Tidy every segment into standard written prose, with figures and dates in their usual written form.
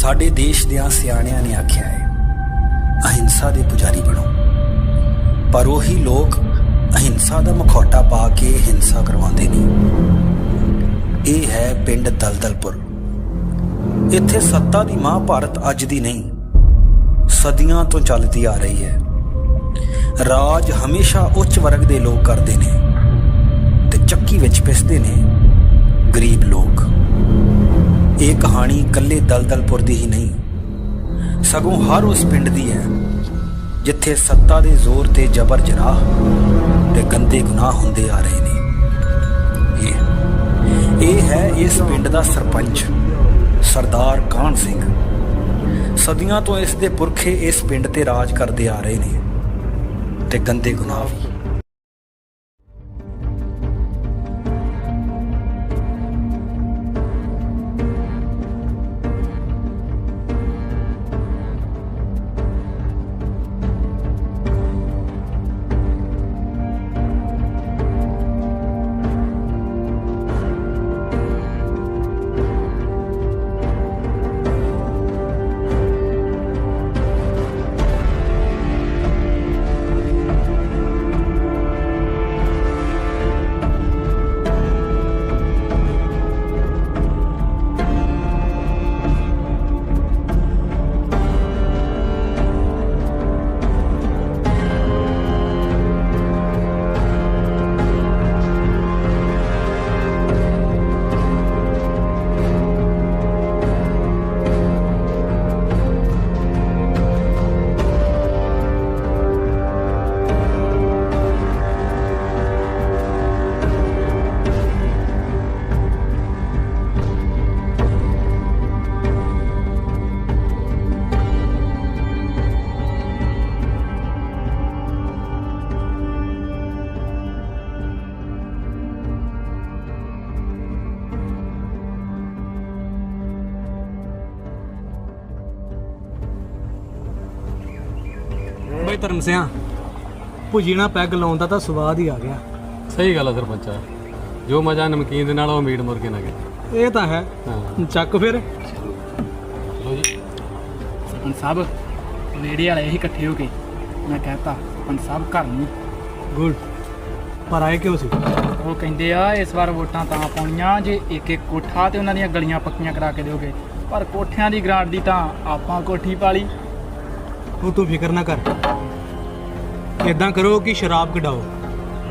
साडे देश दियां सियाणियां ने आख्या है, अहिंसा दे पुजारी बनो। पर उही लोग अहिंसा दा मखौटा पा के हिंसा करवाते ने। यह है पिंड दलदलपुर। इत्थे सत्ता दी महाभारत अज दी नहीं, सदियां तो चलती आ रही है। राज हमेशा उच्च वर्ग दे लोग करते ने ते चक्की विच पिसदे ने गरीब लोग। ये कहानी कल्ले दलदलपुर दी ही नहीं, सगों हर उस पिंड दी है जिथे सत्ता दे जोर ते जबर जराह ते गंदे गुनाह हुंदे आ रहे ने। ये है इस पिंड दा सरपंच सरदार कान सिंह। सदियां तो इस दे पुरखे इस पिंड ते राज करते आ रहे ने ते गंदे गुनाह भी। ਬਈ ਧਰਮ ਸਿਆ ਭੁਜੀ ਨਾਲ ਪੈਗ ਲਾਉਣ ਦਾ ਤਾਂ ਸਵਾਦ ਹੀ ਆ ਗਿਆ। ਸਹੀ ਗੱਲ ਆ ਸਰਪੰਚਾ, ਜੋ ਮਜ਼ਾ ਨਮਕੀਨ ਦੇ ਨਾਲ ਉਹ ਮੀਟ ਮੁਰਗੇ ਨਾਲ ਗਿਆ। ਇਹ ਤਾਂ ਹੈ। ਹਾਂ ਚੱਕ ਫਿਰ। ਚਲੋ ਜੀ। ਸਰਪੰਚ ਸਾਹਿਬ ਰੇੜੇ ਵਾਲੇ ਹੀ ਇਕੱਠੇ ਹੋ ਕੇ ਮੈਂ ਕਹਿਤਾ ਸਰਪੰਚ ਸਾਹਿਬ ਘਰ ਨੂੰ। ਗੁੱਡ। ਪਰ ਆਏ ਕਿਉਂ ਸੀ? ਉਹ ਕਹਿੰਦੇ ਆ ਇਸ ਵਾਰ ਵੋਟਾਂ ਤਾਂ ਪਾਉਣੀਆਂ ਜੇ ਇੱਕ ਇੱਕ ਕੋਠਾ ਤੇ ਉਹਨਾਂ ਦੀਆਂ ਗਲੀਆਂ ਪੱਕੀਆਂ ਕਰਾ ਕੇ ਦਿਓਗੇ, ਪਰ ਕੋਠਿਆਂ ਦੀ ਗਰਾਂਟ ਦੀ ਤਾਂ ਆਪਾਂ ਕੋਠੀ ਪਾ ਲਈ। ਉਹ ਤੂੰ ਫਿਕਰ ਨਾ ਕਰ। ਇਦਾਂ ਕਰੋ ਕਿ ਸ਼ਰਾਬ ਕਢਾਓ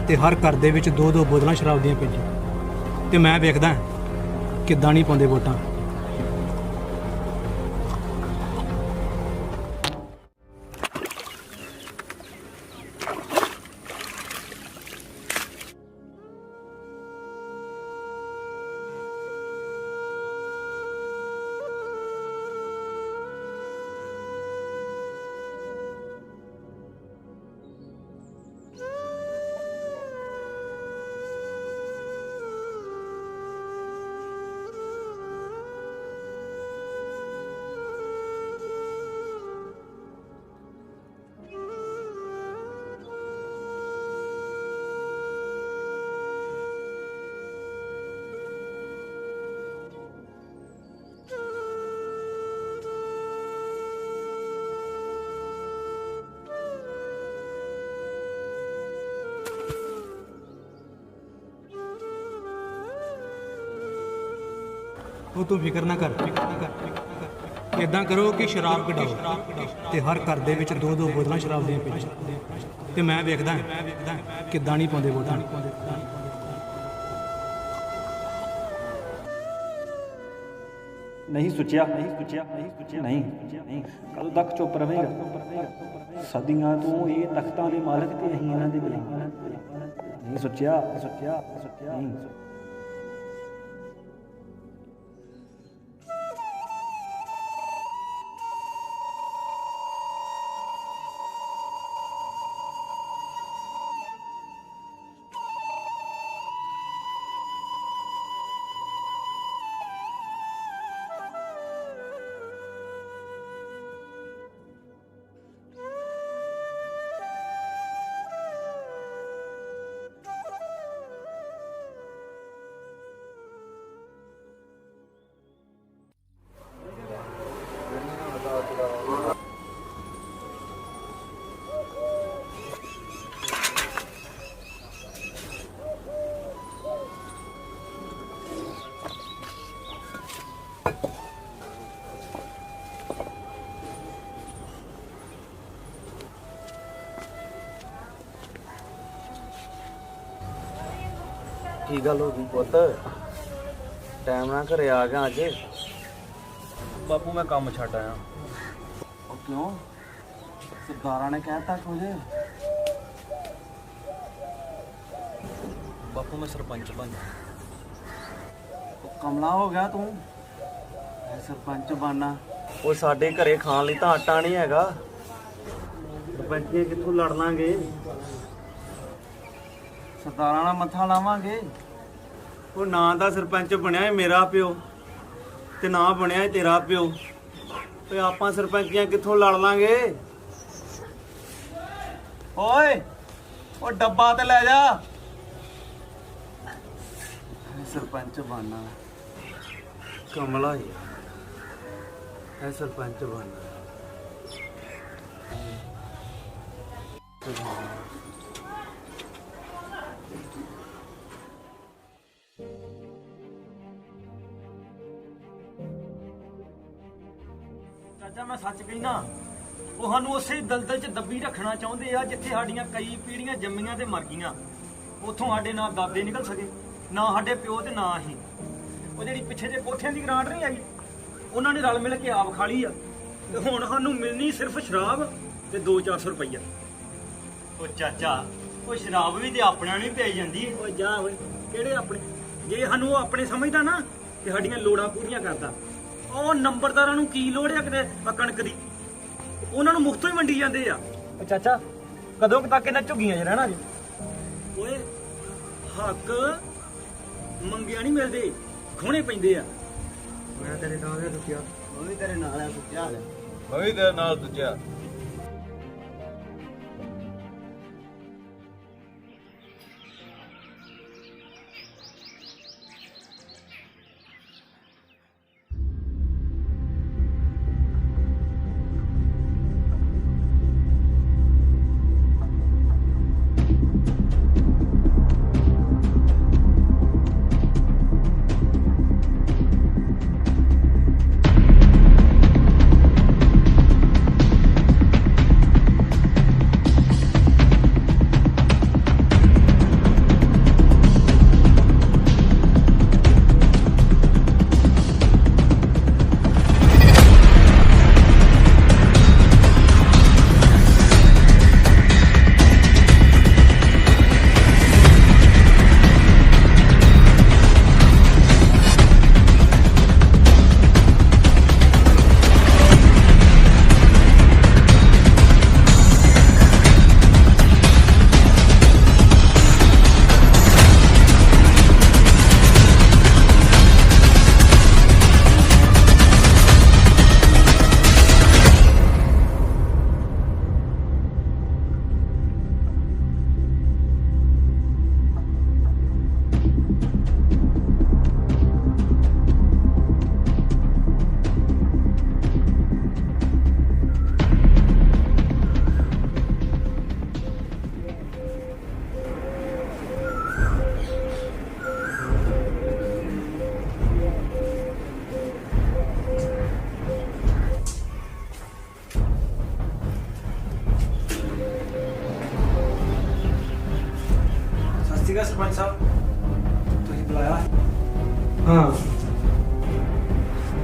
ਤੇ ਹਰ ਘਰ ਦੇ ਵਿੱਚ 2-2 ਬੋਤਲਾਂ ਸ਼ਰਾਬ ਦੀਆਂ ਭੇਜੋ ਤੇ ਮੈਂ ਵੇਖਦਾ ਕਿੱਦਾਂ ਨਹੀਂ ਪਾਉਂਦੇ ਵੋਟਾਂ। ਉਹ ਤੂੰ ਫਿਕਰ ਨਾ ਕਰ। ਇਦਾਂ ਕਰੋ ਕਿ ਸ਼ਰਾਬ ਕਢਾਓ ਤੇ ਹਰ ਘਰ ਦੇ ਵਿੱਚ 2-2 ਬੋਤਲਾਂ ਸ਼ਰਾਬ ਦੀਆਂ ਭੇਜੋ ਤੇ ਮੈਂ ਵੇਖਦਾ ਕਿੱਦਾਂ ਨਹੀਂ ਪਾਉਂਦੇ ਵੋਟਾਂ। नहीं सोचा नहीं कल तक चुप रहेगा। सदियां तो ये तख्तां दे मालक ते अहीं इन्हां दे गुलाम। नहीं सोचा नहीं। ਕੀ ਗੱਲ ਹੋ ਗਈ ਪੁੱਤ? ਟਾਈਮ ਨਾਲ ਘਰੇ ਆ ਗਿਆ ਅੱਜ? ਬਾਪੂ ਮੈਂ ਕੰਮ ਛੱਡ ਆਇਆ। ਉਹ ਕਿਉਂ? ਸਰਦਾਰਾਂ ਨੇ ਕਹਿਤਾ ਕੁਝ? ਬਾਪੂ ਮੈਂ ਸਰਪੰਚ ਬਣ ਗਿਆ। ਉਹ ਕਮਲਾ ਹੋ ਗਿਆ ਤੂੰ? ਮੈਂ ਸਰਪੰਚ ਬਣਨਾ? ਉਹ ਸਾਡੇ ਘਰੇ ਖਾਣ ਲਈ ਤਾਂ ਆਟਾ ਨਹੀਂ ਹੈਗਾ। ਸਰਪੰਚੀਆਂ ਕਿੱਥੋਂ ਲੜ ਲਾਂਗੇ? ਸਰਦਾਰਾਂ ਨਾਲ ਮੱਥਾ ਲਾਵਾਂਗੇ? ਉਹ ਨਾ ਤਾਂ ਸਰਪੰਚ ਬਣਿਆ ਮੇਰਾ ਪਿਓ ਤੇ ਨਾ ਬਣਿਆ ਤੇਰਾ ਪਿਓ, ਤੇ ਆਪਾਂ ਸਰਪੰਚੀਆਂ ਕਿੱਥੋਂ ਲੜ ਲਾਂਗੇ? ਓਏ ਉਹ ਡੱਬਾ ਤੇ ਲੈ ਜਾ। ਸਰਪੰਚ ਬਣਨਾ? ਕਮਲਾ ਹੀ ਹੈ ਸਰਪੰਚ ਬਣਨਾ। ਚਾਚਾ ਮੈਂ ਸੱਚ ਕਹਿਣਾ, ਉਹ ਸਾਨੂੰ ਉਸੇ ਦਲਦਲ 'ਚ ਦੱਬੀ ਰੱਖਣਾ ਚਾਹੁੰਦੇ ਆ ਜਿੱਥੇ ਸਾਡੀਆਂ ਕਈ ਪੀੜ੍ਹੀਆਂ ਜੰਮੀਆਂ ਤੇ ਮਰ ਗਈਆਂ। ਉੱਥੋਂ ਸਾਡੇ ਨਾ ਦਾਦੇ ਨਿਕਲ ਸਕੇ, ਨਾ ਸਾਡੇ ਪਿਓ ਤੇ ਨਾ ਅਸੀਂ। ਉਹ ਜਿਹੜੀ ਪਿੱਛੇ ਜੇ ਕੋਠਿਆਂ ਦੀ ਗਰਾਂਟ ਨਹੀਂ ਆਈ, ਉਹਨਾਂ ਨੇ ਰਲ ਮਿਲ ਕੇ ਆਪ ਖਾ ਲਈ ਆ, ਤੇ ਹੁਣ ਸਾਨੂੰ ਮਿਲਣੀ ਸਿਰਫ ਸ਼ਰਾਬ ਤੇ 2-400 ਰੁਪਈਆ। ਉਹ ਚਾਚਾ, ਉਹ ਸ਼ਰਾਬ ਵੀ ਤੇ ਆਪਣਿਆਂ ਨੂੰ ਹੀ ਪਿਆਈ ਜਾਂਦੀ ਹੈ। ਓਏ ਜਾ ਓਏ, ਕਿਹੜੇ ਆਪਣੇ? ਜੇ ਸਾਨੂੰ ਉਹ ਆਪਣੇ ਸਮਝਦਾ ਨਾ ਤੇ ਸਾਡੀਆਂ ਲੋੜਾਂ ਪੂਰੀਆਂ ਕਰਦਾ। ਉਹ ਨੰਬਰਦਾਰਾਂ ਨੂੰ ਕੀ ਲੋੜ ਆ ਕਿਤੇ ਕਣਕ ਦੀ? ਉਹਨਾਂ ਨੂੰ ਮੁਫਤੋਂ ਹੀ ਵੰਡੀ ਜਾਂਦੇ ਆ। ਚਾਚਾ ਕਦੋਂ ਤੱਕ ਇਹਨਾਂ ਝੁੱਗੀਆਂ 'ਚ ਰਹਿਣਾ ਜੀ? ਓਏ ਹੱਕ ਮੰਗਿਆ ਨਹੀਂ ਮਿਲਦੇ, ਖੋਣੇ ਪੈਂਦੇ ਆ। ਮੈਂ ਤੇਰੇ ਨਾਲ ਆ ਸੁੱਕਿਆ। ਉਹ ਵੀ ਤੇਰੇ ਨਾਲ ਆ ਸੁੱਕਿਆ। ਮੈਂ ਵੀ ਤੇਰੇ ਨਾਲ ਦੂਜਾ। ਸੀਗਾ ਸਰਪੰਚ ਸਾਹਿਬ, ਤੁਸੀਂ ਬੁਲਾਇਆ? ਹਾਂ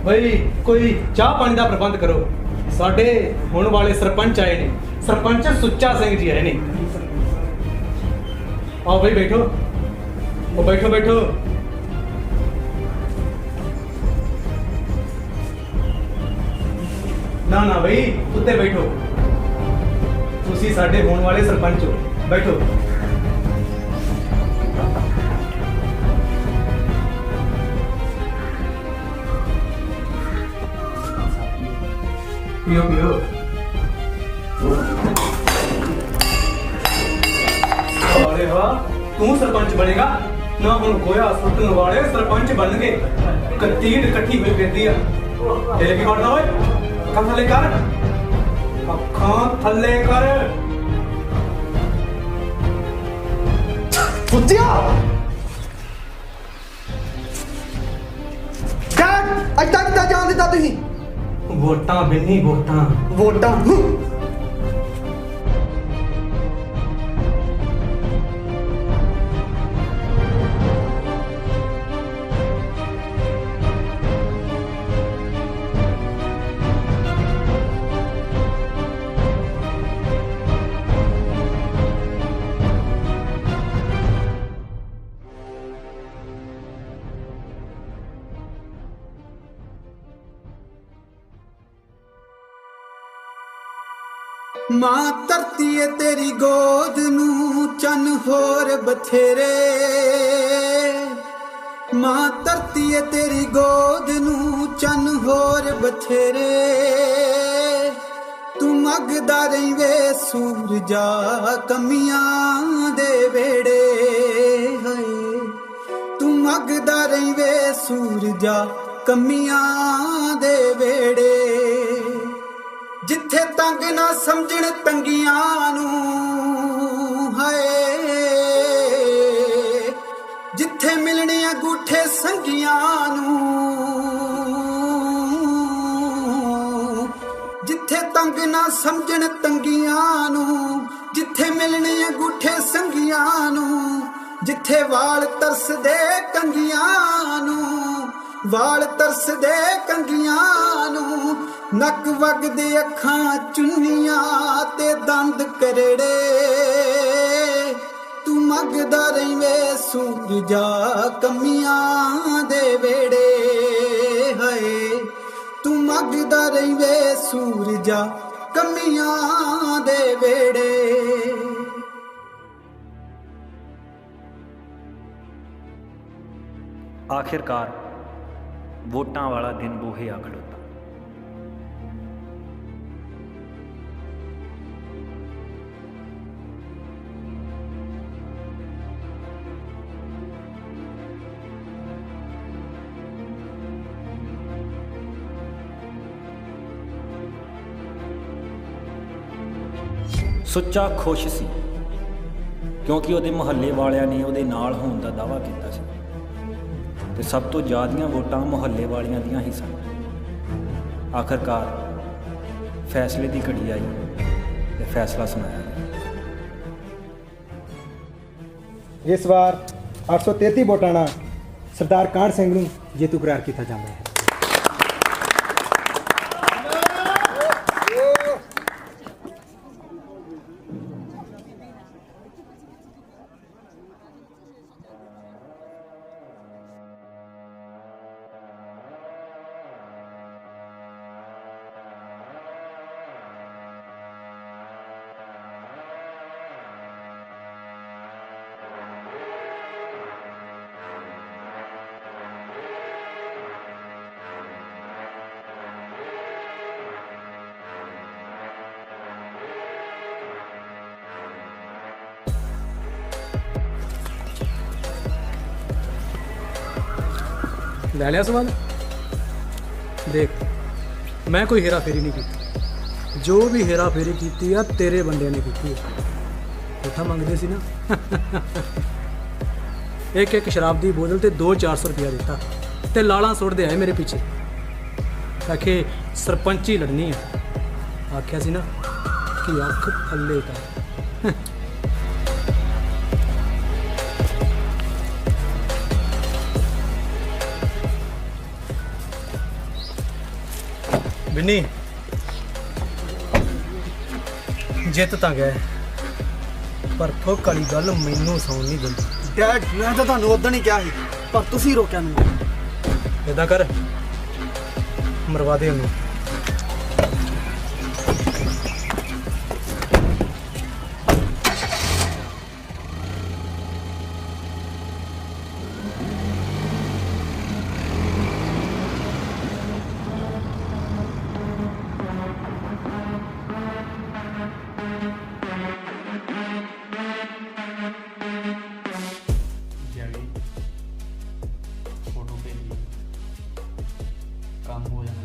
ਬਈ, ਕੋਈ ਚਾਹ ਪਾਣੀ ਦਾ ਪ੍ਰਬੰਧ ਕਰੋ। ਸਾਡੇ ਹੁਣ ਵਾਲੇ ਸਰਪੰਚ ਆਏ ਨੇ, ਸਰਪੰਚ ਸੁੱਚਾ ਸਿੰਘ ਜੀ ਆਏ ਨੇ। ਆਓ ਬਈ ਬੈਠੋ। ਉਹ ਬੈਠੋ ਬੈਠੋ। ਨਾ ਨਾ ਬਈ, ਉੱਤੇ ਬੈਠੋ। ਤੁਸੀਂ ਸਾਡੇ ਹੋਣ ਵਾਲੇ ਸਰਪੰਚ ਹੋ, ਬੈਠੋ। पियो पियो। अरे वाह, तू सरपंच बनेगा ना? हम गोया सुटन वाले सरपंच बन गए। कत्तीट इकट्ठी हुई फिरती है। तेरे की करना होए? अखा थले कर, अखा थले कर। सुतिया डैड अड्डा कितना जान दिता तुही? वोटां बिन्नी वोटां। वोटां ਮਾਂ ਧਰਤੀ ਏ ਤੇਰੀ ਗੋਦ ਨੂੰ ਚੰਨ ਹੋਰ ਬਥੇਰੇ ਮਾਂ ਧਰਤੀ ਏ ਤੇਰੀ ਗੋਦ ਨੂੰ ਚੰਨ ਹੋਰ ਬਥੇਰੇ ਤੂੰ ਮੰਗਦਾ ਰਹੀਂ ਵੇ ਸੂਰਜਾ ਕਮੀਆਂ ਦੇ ਵੇੜੇ ਹਾਏ ਤੂੰ ਮੰਗਦਾ ਰਹੀਂ ਵੇ ਸੂਰਜਾ ਕਮੀਆਂ ਦੇ ਵੇੜੇ ਜਿੱਥੇ ਤੰਗ ਨਾ ਸਮਝਣ ਤੰਗੀਆਂ ਨੂੰ ਹਾਏ ਜਿੱਥੇ ਮਿਲਣੇ ਅੰਗੂਠੇ ਸੰਗੀਆਂ ਨੂੰ ਜਿੱਥੇ ਤੰਗ ਨਾ ਸਮਝਣ ਤੰਗੀਆਂ ਨੂੰ ਜਿੱਥੇ ਮਿਲਣੇ ਅੰਗੂਠੇ ਸੰਗੀਆਂ ਨੂੰ ਜਿੱਥੇ ਵਾਲ ਤਰਸਦੇ ਕੰਗੀਆਂ ਨੂੰ ਵਾਲ ਤਰਸਦੇ ਕੰਗੀਆਂ ਨੂੰ ਨੱਕ ਵਗਦੇ ਅੱਖਾਂ ਚੁੰਨੀਆਂ ਤੇ ਦੰਦ ਕਰੜੇ ਤੂੰ ਮੰਗਦਾ ਰਹੀਂ ਵੇ ਸੂਰਜਾ ਕਮੀਆਂ ਦੇ ਵੇੜੇ ਹਾਏ ਤੂੰ ਮੰਗਦਾ ਰਹੀਂ ਵੇ ਸੂਰਜਾ ਕਮੀਆਂ ਦੇ ਵੇੜੇ ਆਖਿਰਕਾਰ ਵੋਟਾਂ ਵਾਲਾ ਦਿਨ ਬੂਹੇ ਆ ਖੜੋਤਾ। ਸੁੱਚਾ ਖੁਸ਼ ਸੀ ਕਿਉਂਕਿ ਉਹਦੇ ਮੁਹੱਲੇ ਵਾਲਿਆਂ ਨੇ ਉਹਦੇ ਨਾਲ ਹੋਣ ਦਾ ਦਾਅਵਾ ਕੀਤਾ ਸੀ ਤੇ ਸਭ ਤੋਂ ਜ਼ਿਆਦੀਆਂ ਵੋਟਾਂ ਮੁਹੱਲੇ ਵਾਲਿਆਂ ਦੀਆਂ ਹੀ ਸਨ। ਆਖਰਕਾਰ ਫੈਸਲੇ ਦੀ ਘੜੀ ਆਈ ਤੇ ਫੈਸਲਾ ਸੁਣਾਇਆ ਗਿਆ। ਇਸ ਵਾਰ 833 ਵੋਟਾਂ ਨਾਲ ਸਰਦਾਰ ਕਾਹਨ ਸਿੰਘ ਨੂੰ ਜੇਤੂ ਕਰਾਰ ਕੀਤਾ ਜਾਂਦਾ ਹੈ। ਲੈ ਲਿਆ ਸਵਾਲ। ਦੇਖ ਮੈਂ ਕੋਈ ਹੇਰਾ ਫੇਰੀ ਨਹੀਂ ਕੀਤੀ, ਜੋ ਵੀ ਹੇਰਾ ਫੇਰੀ ਕੀਤੀ ਆ ਤੇਰੇ ਬੰਦਿਆਂ ਨੇ ਕੀਤੀ ਆ। ਕੋਠਾ ਮੰਗਦੇ ਸੀ ਨਾ ਇੱਕ ਸ਼ਰਾਬ ਦੀ ਬੋਤਲ ਤੇ 200-400 ਰੁਪਇਆ ਦਿੱਤਾ ਤੇ ਲਾਲਾਂ ਸੁੱਟਦੇ ਆਏ ਮੇਰੇ ਪਿੱਛੇ। ਆਖੇ ਸਰਪੰਚੀ ਲੜਨੀ ਆ। ਆਖਿਆ ਸੀ ਨਾ ਕਿ ਅੱਖ ਥੱਲੇ ਕਰ। ਬਿੰਨੀ ਜਿੱਤ ਤਾਂ ਗਏ ਪਰ ਥੋਕ ਵਾਲੀ ਗੱਲ ਮੈਨੂੰ ਸੌਣ ਨਹੀਂ ਦਿੰਦੀ। ਡੈਡ ਮੈਂ ਤਾਂ ਤੁਹਾਨੂੰ ਉਦੋਂ ਹੀ ਕਿਹਾ ਸੀ ਪਰ ਤੁਸੀਂ ਰੋਕਿਆ ਮੈਨੂੰ। ਏਦਾਂ ਕਰ ਮਰਵਾ ਦੇ ਉਹਨੂੰ। ਫੋਟੋ ਭੇਜੀ ਕੰਮ ਹੋ ਜਾਣਾ।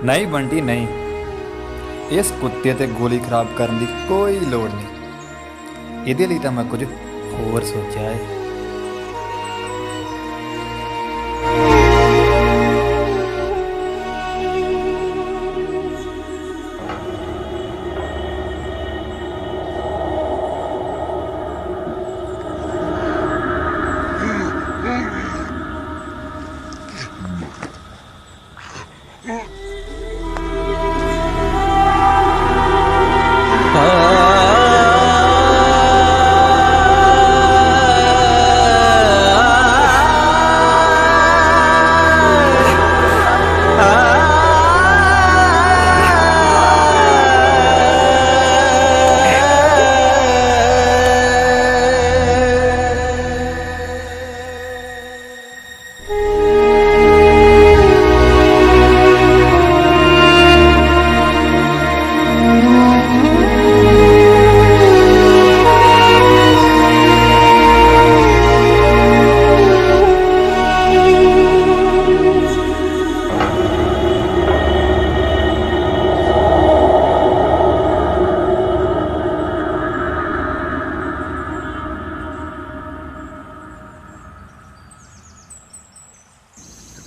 ਨਹੀਂ ਬੰਟੀ ਨਹੀਂ, ਇਸ ਕੁੱਤੇ ਤੇ ਗੋਲੀ ਖਰਾਬ ਕਰਨ ਦੀ ਕੋਈ ਲੋੜ ਨਹੀਂ। ਇਹਦੇ ਲਈ ਤਾਂ ਮੈਂ ਕੁਝ ਹੋਰ ਸੋਚਿਆ ਹੈ।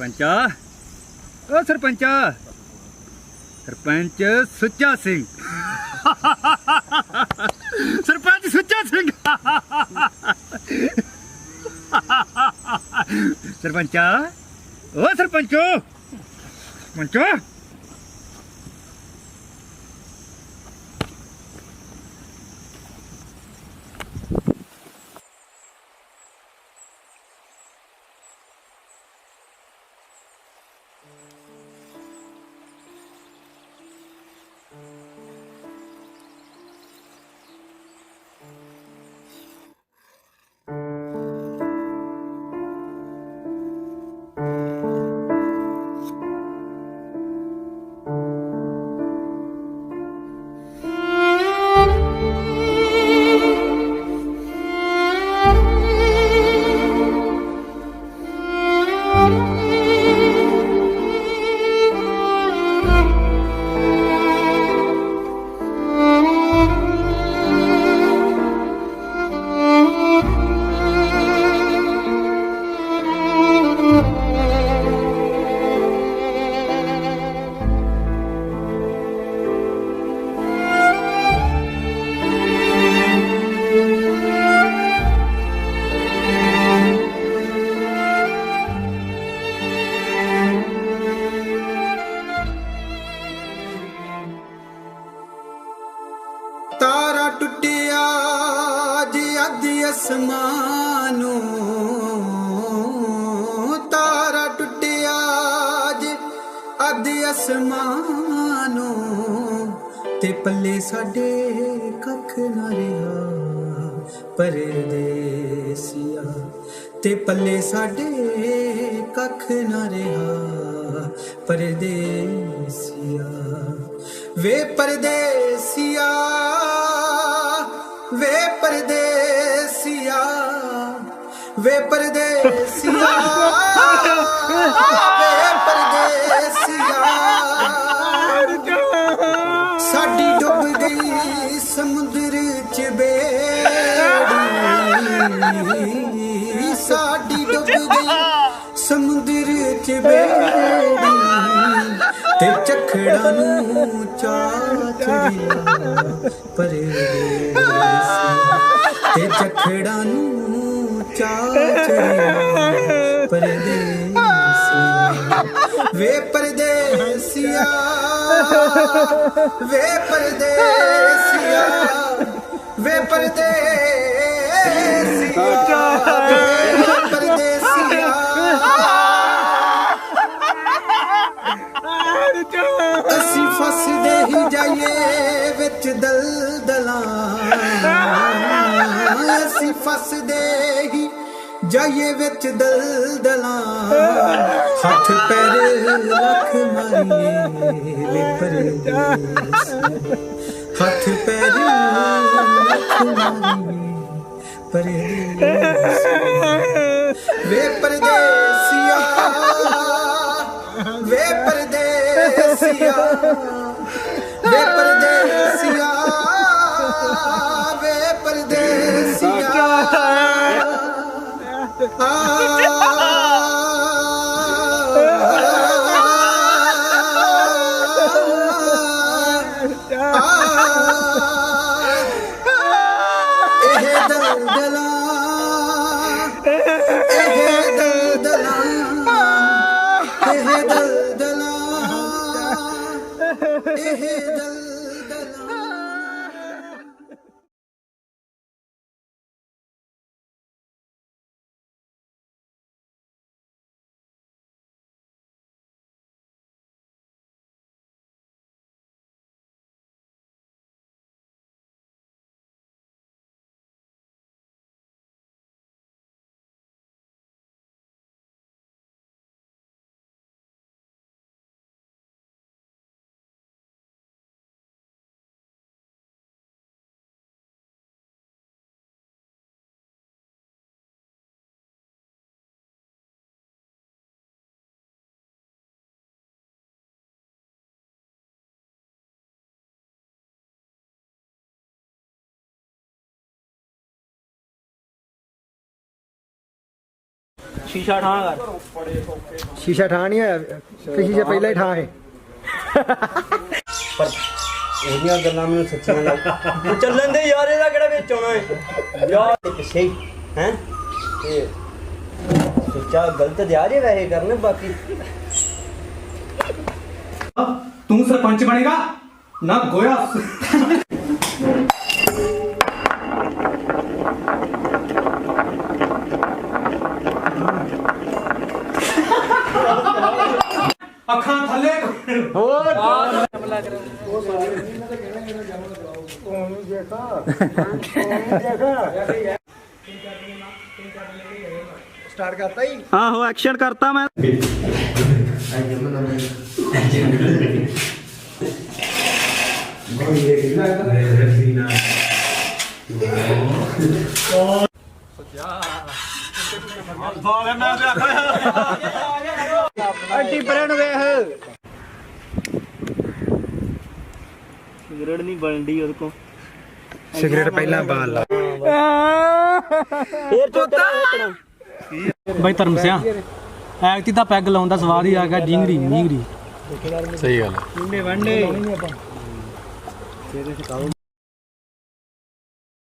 ਸਰਪੰਚਾ, ਓ ਸਰਪੰਚਾ, ਸਰਪੰਚ ਸੁੱਚਾ ਸਿੰਘ, ਸਰਪੰਚ ਸੁੱਚਾ ਸਿੰਘ, ਸਰਪੰਚਾ, ਓ ਸਰਪੰਚੋ, ਸਰਪੰਚੋ। ਅਸਮਾਨੋਂ ਤੇ ਪੱਲੇ ਸਾਡੇ ਕੱਖ ਨਾ ਰਿਹਾ ਪਰਦੇਸੀਆ ਤੇ ਪੱਲੇ ਸਾਡੇ ਕੱਖ ਨਾ ਰਿਹਾ ਪਰਦੇਸੀਆ ਵੇ ਪਰਦੇਸੀਆ ਵੇ ਪਰਦੇਸੀਆ ਵੇ ਪਰਦੇਸੀਆ ਵੇ ਪਰਦੇਸੀਆ ਸਾਡੀ ਡੁੱਬ ਗਈ ਸਮੁੰਦਰ ਚ ਬੇੜੀ ਸਾਡੀ ਡੁੱਬ ਗਈ ਸਮੁੰਦਰ ਚ ਬੇੜੀ ਤੇ ਝਖੜਾਂ ਨੂੰ ਚਾਚ ਗਿਆ ਪਰਦੇਸੀਆ ਤੇ ਝਖੜਾਂ ਨੂੰ ਚਾਚ ਗਿਆ ਪਰਦੇਸੀਆ ਵੇ ਪਰਦੇਸੀਆ ਵੇ ਪਰਦੇਸੀਆ ਵੇ ਪਰਦੇਸੀਆ ਵੇ ਪਰਦੇਸੀਆ ਅਸੀਂ ਫਸਦੇ ਹੀ ਜਾਈਏ ਵਿੱਚ ਦਲਦਲਾਂ ਅਸੀਂ ਫਸਦੇ ਹੀ ਜਾਈਏ ਵਿੱਚ ਦਲਦਲਾਂ ਹੱਥ ਪੈਰ ਰੱਖ ਮਾਰੀਏ ਵੇ ਪਰਦੇਸੀਆ ਹੱਥ ਪੈਰ ਰੱਖ ਮਾਰੀਏ ਪਰਦੇਸੀਆ ਵੇ ਪਰਦੇਸੀਆ ਵੇ ਪਰਦੇਸੀਆ ਵੇ ਪਰਦੇਸੀਆ ਵੇ ਪਰਦੇਸੀਆ ਇਹ ਦਲਦਲਾਂ ਇਹ ਦਲਦਲਾਂ ਇਹ ਦਲਦਲਾਂ ਇਹ ਦਲਦਲਾਂ ਸ਼ੀਸ਼ਾ ਠਾਂ ਕਰ ਸ਼ੀਸ਼ਾ ਠਾਂ ਨਹੀਂ ਹੋਇਆ ਤੇ ਸ਼ੀਸ਼ਾ ਪਹਿਲਾਂ ਹੀ ਠਾਂ ਹੈ ਪਰ ਉਹਦੀਆਂ ਗੱਲਾਂ ਮੈਨੂੰ ਸੱਚੀਆਂ ਲੱਗ ਚੱਲਣ ਦੇ ਯਾਰ ਇਹਦਾ ਕਿਹੜਾ ਵਿੱਚ ਆਉਣਾ ਹੈ ਯਾਰ ਪਿੱਛੇ ਹੀ ਹੈ ਇਹ ਸੱਚਾ ਗਲਤ ਦਿਆ ਜੇ ਵੈਸੇ ਕਰਨ ਬਾਕੀ ਤੂੰ ਸਰਪੰਚ ਬਣੇਗਾ ਨਾ ਗੋਇਆ ਅੱਖਾਂ ਥੱਲੇ ਹੋਰ ਸਟਾਰਟ ਕਰਤਾ ਹੀ ਆਹੋ ਐਕਸ਼ਨ ਕਰਤਾ ਮੈਂ ਆਂਟੀ ਪਰਨ ਵੇਖ ਸਿਗਰਟ ਨਹੀਂ ਬਣਦੀ ਉਹਦੇ ਕੋ ਸਿਗਰਟ ਪਹਿਲਾਂ ਬਾਲ ਲਾ ਫੇਰ ਚੋਤਰਾ ਬਾਈ ਧਰਮ ਸਿਆ ਐਕਤੀ ਤਾਂ ਪੈਗ ਲਾਉਣ ਦਾ ਸਵਾਦ ਹੀ ਆ ਗਿਆ ਜਿੰਗਰੀ ਜਿੰਗਰੀ ਸਹੀ ਗੱਲ ਹੈ ਵੰਡੇ